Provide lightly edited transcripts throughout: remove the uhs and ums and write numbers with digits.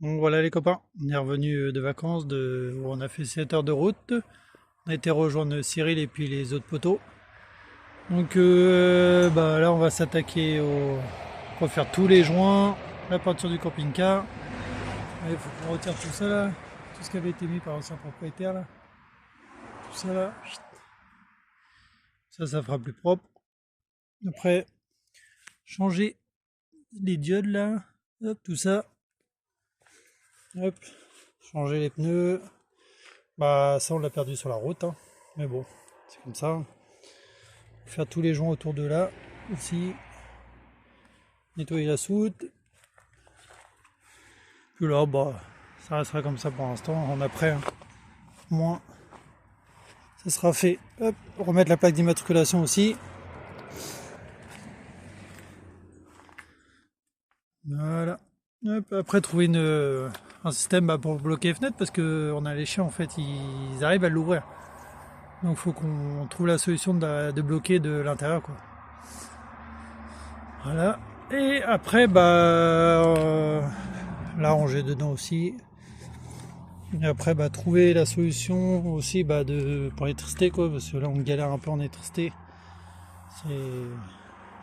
Donc voilà les copains, on est revenu de vacances, où on a fait 7 heures de route. On a été rejoindre Cyril et puis les autres poteaux. Donc bah, là on va s'attaquer on va faire tous les joints, la peinture du camping-car. Il faut qu'on retire tout ça là, tout ce qui avait été mis par l'ancien propriétaire là. Tout ça là, ça fera plus propre. Après, changer les diodes là, hop, tout ça. Hop, changer les pneus. Bah ça on l'a perdu sur la route, hein. Mais bon, c'est comme ça. Faire tous les joints autour de là aussi, nettoyer la soute. Puis là, bah, ça restera comme ça pour l'instant. En après, hein, au moins, ça sera fait. Hop, remettre la plaque d'immatriculation aussi. Voilà. Hop, après, trouver un système bah, pour bloquer les fenêtres parce que on a les chiens en fait, ils arrivent à l'ouvrir. Donc, faut qu'on trouve la solution de bloquer de l'intérieur, quoi. Voilà. Et après, bah, la ranger dedans aussi. Et après, bah, trouver la solution aussi bah, pour l'électricité, quoi, parce que là, on galère un peu en électricité.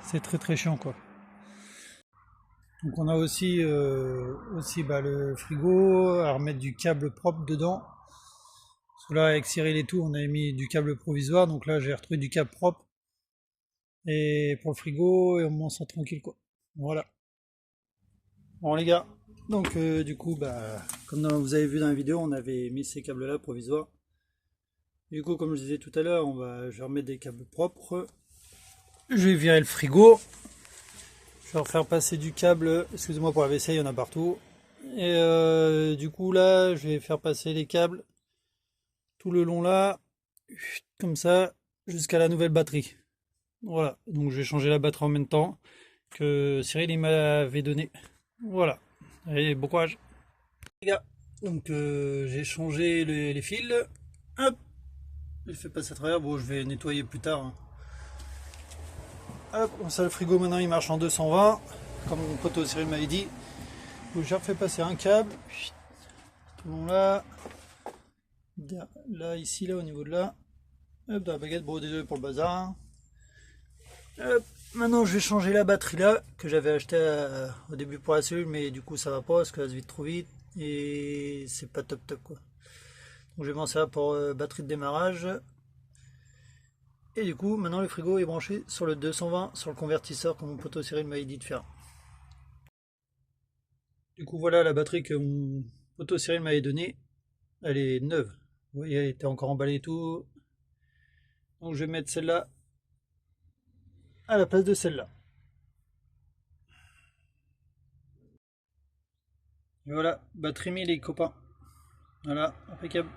C'est très très chiant, quoi. Donc, on a aussi bah, le frigo, à remettre du câble propre dedans. Parce que là, avec Cyril et tout, on avait mis du câble provisoire. Donc là, j'ai retrouvé du câble propre. Et pour le frigo, et au moins, ça tranquille, quoi. Voilà. Bon, les gars. Donc, du coup, bah, comme vous avez vu dans la vidéo, on avait mis ces câbles-là provisoires. Du coup, comme je disais tout à l'heure, je vais remettre des câbles propres. Je vais virer le frigo. Je vais refaire passer du câble. Excusez-moi pour la vaisselle, il y en a partout. Et du coup, là, je vais faire passer les câbles tout le long là, comme ça, jusqu'à la nouvelle batterie. Voilà. Donc, je vais changer la batterie en même temps que Cyril il m'avait donné. Voilà. Allez, bon courage. Les gars, donc j'ai changé les fils. Hop, je fais passer à travers. Bon, je vais nettoyer plus tard, hein. Hop, ça le frigo maintenant il marche en 220, comme mon pote Cyril m'avait dit. Donc j'ai refait passer un câble, tout le long là, là, ici, là, au niveau de là. Hop, dans la baguette, bon désolé pour le bazar, hein. Hop, maintenant je vais changer la batterie là, que j'avais acheté au début pour la cellule, mais du coup ça va pas parce que ça se vide trop vite et c'est pas top top quoi. Donc je vais m'en servir pour batterie de démarrage. Et du coup, maintenant le frigo est branché sur le 220, sur le convertisseur comme mon poteau Cyril m'avait dit de faire. Du coup, voilà la batterie que mon poteau Cyril m'avait donnée. Elle est neuve. Vous voyez, elle était encore emballée et tout. Donc je vais mettre celle-là à la place de celle-là. Et voilà, batterie 1000 les copains. Voilà, impeccable.